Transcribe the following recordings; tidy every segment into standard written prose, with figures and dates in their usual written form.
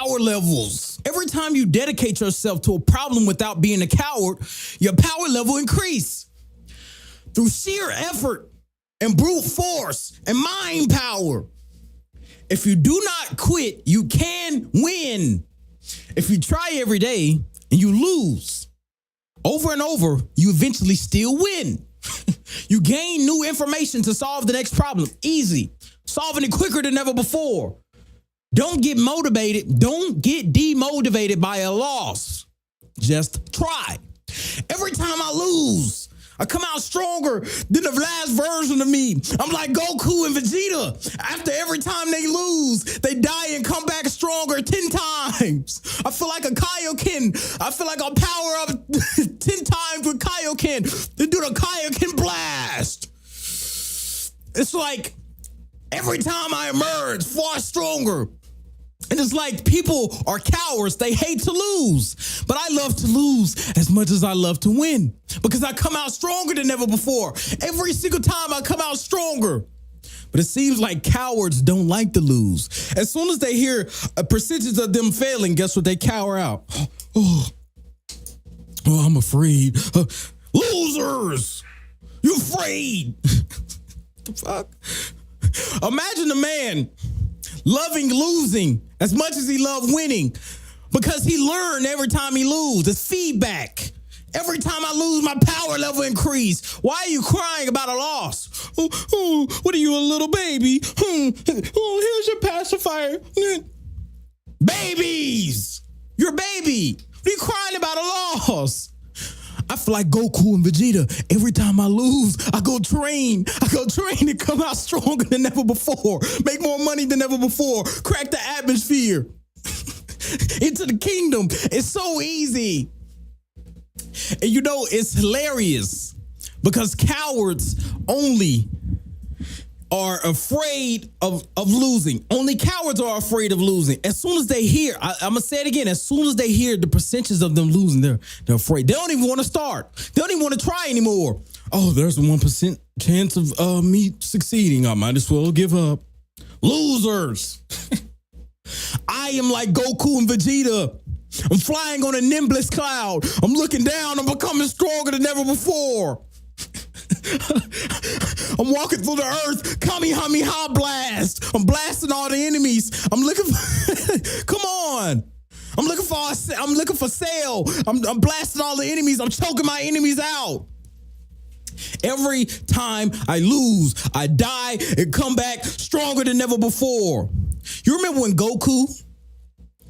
power levels. Every time you dedicate yourself to a problem without being a coward, your power level increase. Through sheer effort and brute force and mind power. If you do not quit, you can win. If you try every day and you lose over and over, you eventually still win. You gain new information to solve the next problem. Easy. Solving it quicker than ever before. Don't get motivated. Don't get demotivated by a loss. Just try. Every time I lose, I come out stronger than the last version of me. I'm like Goku and Vegeta. After every time they lose, they die and come back stronger 10 times. I feel like a Kaioken. I feel like I'll power up 10 times with Kaioken to do the Kaioken blast. It's like every time I emerge far stronger. And it's like people are cowards. They hate to lose. But I love to lose as much as I love to win because I come out stronger than ever before. Every single time I come out stronger. But it seems like cowards don't like to lose. As soon as they hear a percentage of them failing, guess what? They cower out. Oh, I'm afraid. Losers! You afraid? What the fuck? Imagine a man loving losing as much as he loved winning because he learned every time he loses. It's feedback. Every time I lose, my power level increase. Why are you crying about a loss? Oh, what are you, a little baby? Oh, here's your pacifier. Babies! You're a baby. What are you crying about a loss? I feel like Goku and Vegeta. Every time I lose, I go train. And come out stronger than ever before. Make more money than ever before. Crack the atmosphere. Into the kingdom. It's so easy. And you know, it's hilarious because cowards only are afraid of losing. Only cowards are afraid of losing. As soon as they hear, I'm going to say it again, as soon as they hear the percentages of them losing, they're afraid. They don't even want to start. They don't even want to try anymore. Oh, there's a 1% chance of me succeeding. I might as well give up. Losers. I am like Goku and Vegeta. I'm flying on a Nimbus cloud. I'm looking down. I'm becoming stronger than ever before. I'm walking through the earth, Kamehameha blast. I'm blasting all the enemies. I'm looking for, come on. I'm looking for Sail. I'm blasting all the enemies. I'm choking my enemies out. Every time I lose, I die and come back stronger than ever before. You remember when Goku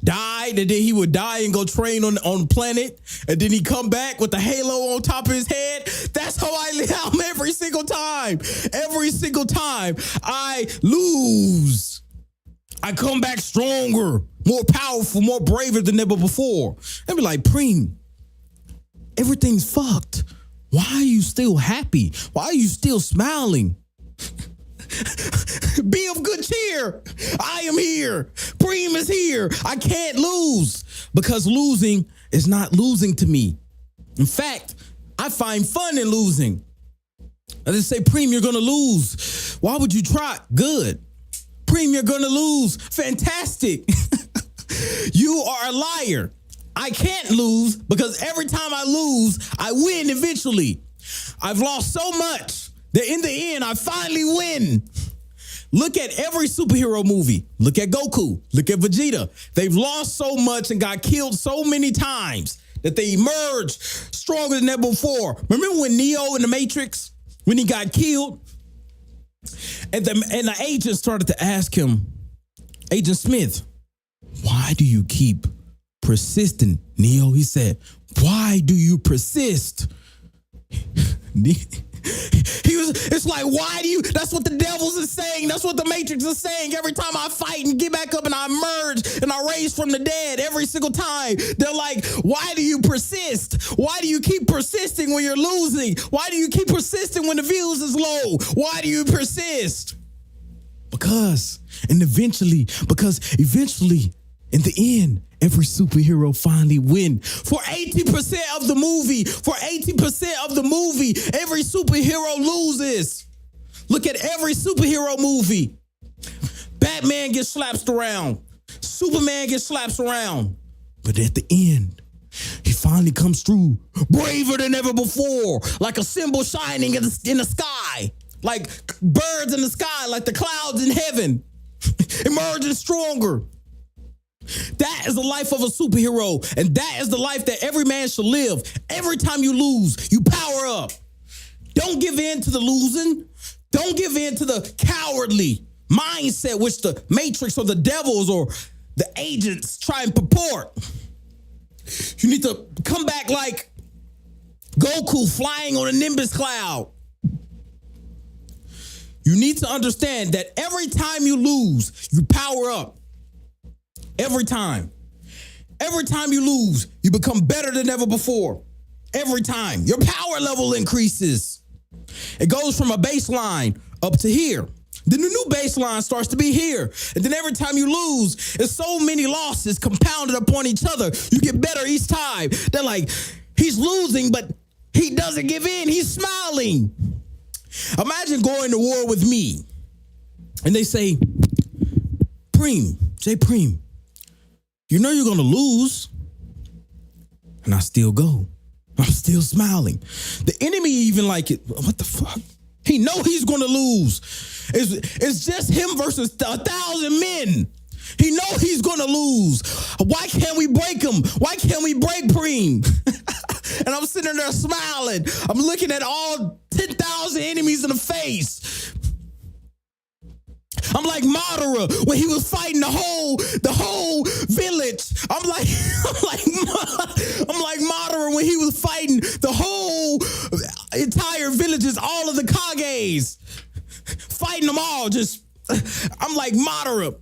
died, and then he would die and go train on the planet, and then he come back with the halo on top of his head? That's how I'm every single time. Every single time I lose, I come back stronger, more powerful, more braver than ever before. I'd be like, Preem, everything's fucked. Why are you still happy? Why are you still smiling? Be of good cheer. I am here. Preem is here. I can't lose because losing is not losing to me. In fact, I find fun in losing. I just say, Preem, you're going to lose. Why would you try? Good. Preem, you're going to lose. Fantastic. You are a liar. I can't lose because every time I lose, I win eventually. I've lost so much that in the end, I finally win. Look at every superhero movie. Look at Goku. Look at Vegeta. They've lost so much and got killed so many times that they emerged stronger than ever before. Remember when Neo in the Matrix, when he got killed? And the agent started to ask him, Agent Smith, why do you keep persisting, Neo? He said, why do you persist? It's like, why do you, that's what the devils is saying. That's what the Matrix is saying. Every time I fight and get back up and I emerge and I raise from the dead every single time, they're like, why do you persist? Why do you keep persisting when you're losing? Why do you keep persisting when the views is low? Why do you persist? Because eventually, in the end, every superhero finally win. For 80% of the movie, every superhero loses. Look at every superhero movie. Batman gets slapped around. Superman gets slapped around. But at the end, he finally comes through, braver than ever before, like a symbol shining in the sky, like birds in the sky, like the clouds in heaven, emerging stronger. That is the life of a superhero, and that is the life that every man should live. Every time you lose, you power up. Don't give in to the losing. Don't give in to the cowardly mindset which the Matrix or the devils or the agents try and purport. You need to come back like Goku flying on a Nimbus cloud. You need to understand that every time you lose, you power up. Every time. Every time you lose, you become better than ever before. Every time. Your power level increases. It goes from a baseline up to here. Then the new baseline starts to be here. And then every time you lose, there's so many losses compounded upon each other. You get better each time. They're like, he's losing, but he doesn't give in. He's smiling. Imagine going to war with me. And they say, Preem, you know you're going to lose. And I still go. I'm still smiling. The enemy even like it. What the fuck? He know he's going to lose. It's just him versus 1,000 men. He know he's going to lose. Why can't we break him? Why can't we break Preem? And I'm sitting there smiling. I'm looking at all 10,000 enemies in the face. I'm like Madara when he was fighting the whole village. I'm like Madara when he was fighting the whole entire villages, all of the Kages, fighting them all. I'm like Madara.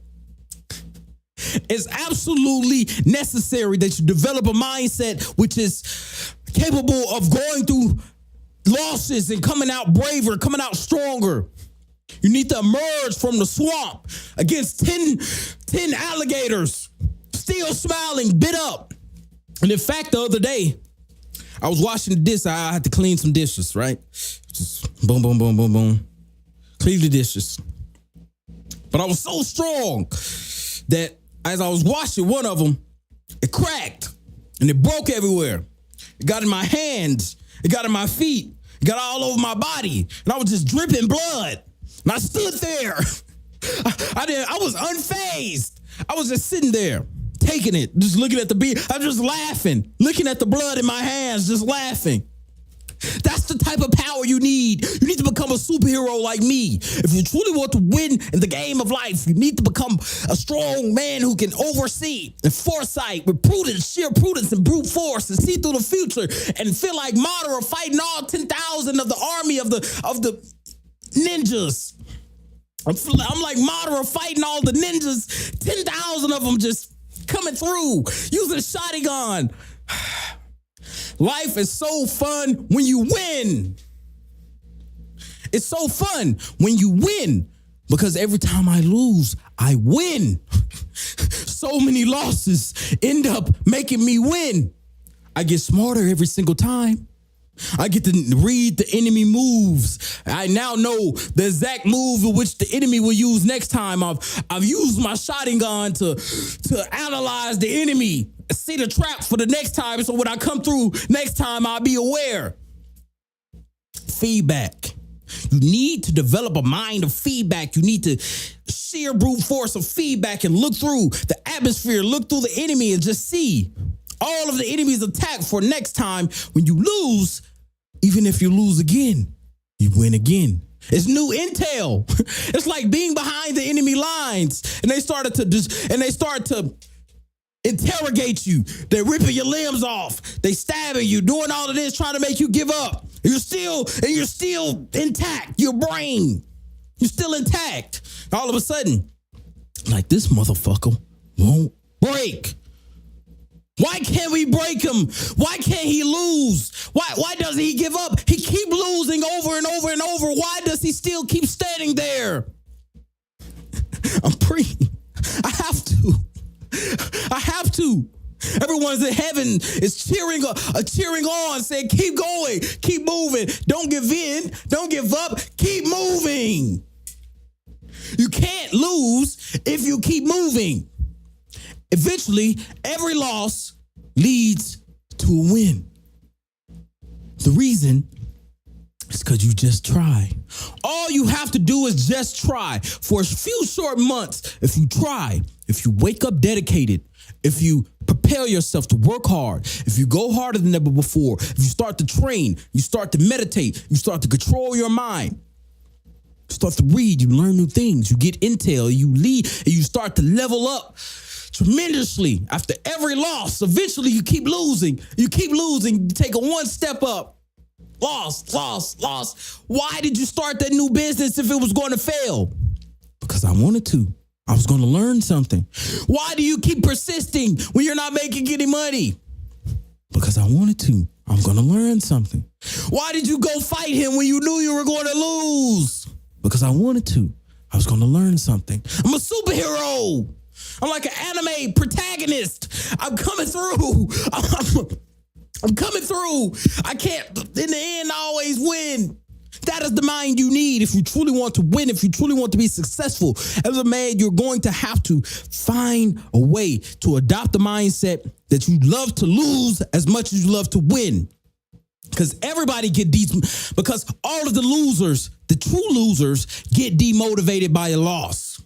It's absolutely necessary that you develop a mindset which is capable of going through losses and coming out braver, coming out stronger. You need to emerge from the swamp against 10 alligators, still smiling, bit up. And in fact, the other day, I was washing the dishes. I had to clean some dishes, right? Just boom, boom, boom, boom, boom. Clean the dishes. But I was so strong that as I was washing one of them, it cracked and it broke everywhere. It got in my hands. It got in my feet. It got all over my body. And I was just dripping blood. And I stood there. I was unfazed. I was just sitting there, taking it, just looking at the beat. I was just laughing, looking at the blood in my hands, just laughing. That's the type of power you need. You need to become a superhero like me. If you truly want to win in the game of life, you need to become a strong man who can oversee and foresight with prudence, sheer prudence and brute force and see through the future and feel like Madara fighting all 10,000 of the army of the ninjas. I'm like Madara fighting all the ninjas, 10,000 of them just coming through using a shotgun. Life is so fun when you win. It's so fun when you win because every time I lose, I win. So many losses end up making me win. I get smarter every single time. I get to read the enemy moves. I now know the exact move in which the enemy will use next time. I've used my shotgun to analyze the enemy, see the trap for the next time. So when I come through next time, I'll be aware. Feedback. You need to develop a mind of feedback. You need to sheer brute force of feedback and look through the atmosphere, look through the enemy and just see all of the enemy's attack for next time. When you lose, even if you lose again, you win again. It's new intel. It's like being behind the enemy lines and they start to interrogate you. They're ripping your limbs off. They stabbing you, doing all of this, trying to make you give up. You're still intact. Your brain, you're still intact. All of a sudden, like this motherfucker won't break. Why can't we break him? Why can't he lose? Why doesn't he give up? He keep losing over and over and over. Why does he still keep standing there? I'm praying. I have to. Everyone's in heaven is cheering on, saying, keep going, keep moving. Don't give in. Don't give up. Keep moving. You can't lose if you keep moving. Eventually, every loss leads to a win. The reason is because you just try. All you have to do is just try for a few short months. If you try, if you wake up dedicated, if you prepare yourself to work hard, if you go harder than ever before, if you start to train, you start to meditate, you start to control your mind, you start to read, you learn new things, you get intel, you lead, and you start to level up tremendously. After every loss, eventually you keep losing, you take a one step up. Lost. Why did you start that new business if it was going to fail? Because I wanted to. I was going to learn something. Why do you keep persisting when you're not making any money? Because I wanted to. I'm going to learn something. Why did you go fight him when you knew you were going to lose? Because I wanted to. I was going to learn something. I'm a superhero. I'm like an anime protagonist. I'm coming through. I'm coming through. I can't, in the end, I always win. That is the mind you need if you truly want to win, if you truly want to be successful. As a man, you're going to have to find a way to adopt the mindset that you love to lose as much as you love to win. Because everybody because all of the losers, the true losers, get demotivated by a loss.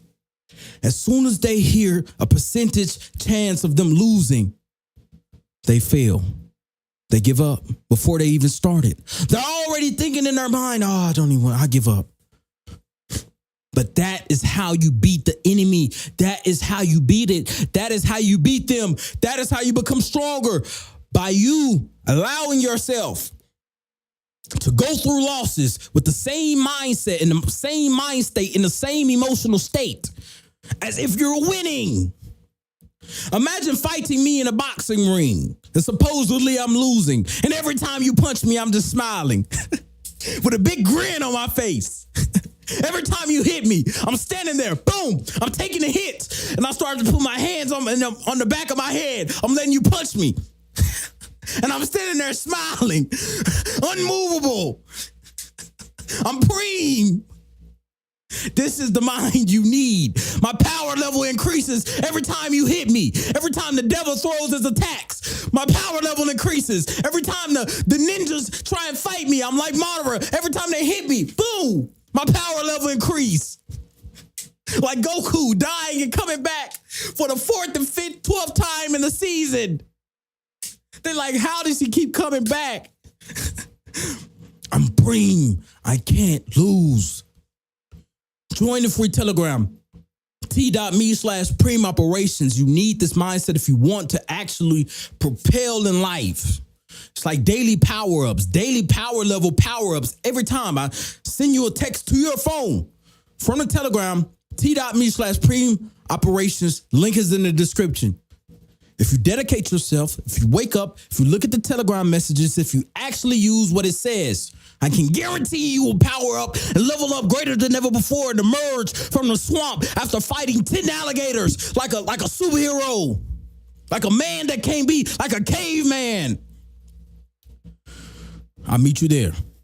As soon as they hear a percentage chance of them losing, they fail. They give up before they even started. They're already thinking in their mind, I give up. But that is how you beat the enemy. That is how you beat it. That is how you beat them. That is how you become stronger. By you allowing yourself to go through losses with the same mindset, in the same mind state, in the same emotional state, as if you're winning. Imagine fighting me in a boxing ring and supposedly I'm losing. And every time you punch me, I'm just smiling with a big grin on my face. Every time you hit me, I'm standing there, boom, I'm taking a hit. And I started to put my hands on the back of my head. I'm letting you punch me. And I'm standing there smiling, unmovable. I'm praying. This is the mind you need. My power level increases every time you hit me. Every time the devil throws his attacks, my power level increases. Every time the ninjas try and fight me, I'm like Madara. Every time they hit me, boom, my power level increase. Like Goku dying and coming back for the 4th and 5th, 12th time in the season. They're like, how does he keep coming back? I'm Preem. I can't lose. Join the free Telegram, t.me/Preem Operations. You need this mindset if you want to actually propel in life. It's like daily power-ups, daily power level power-ups. Every time I send you a text to your phone from the Telegram, t.me/Preem Operations. Link is in the description. If you dedicate yourself, if you wake up, if you look at the Telegram messages, if you actually use what it says, I can guarantee you will power up and level up greater than ever before and emerge from the swamp after fighting 10 alligators like a superhero, like a man that can't be, like a caveman. I'll meet you there.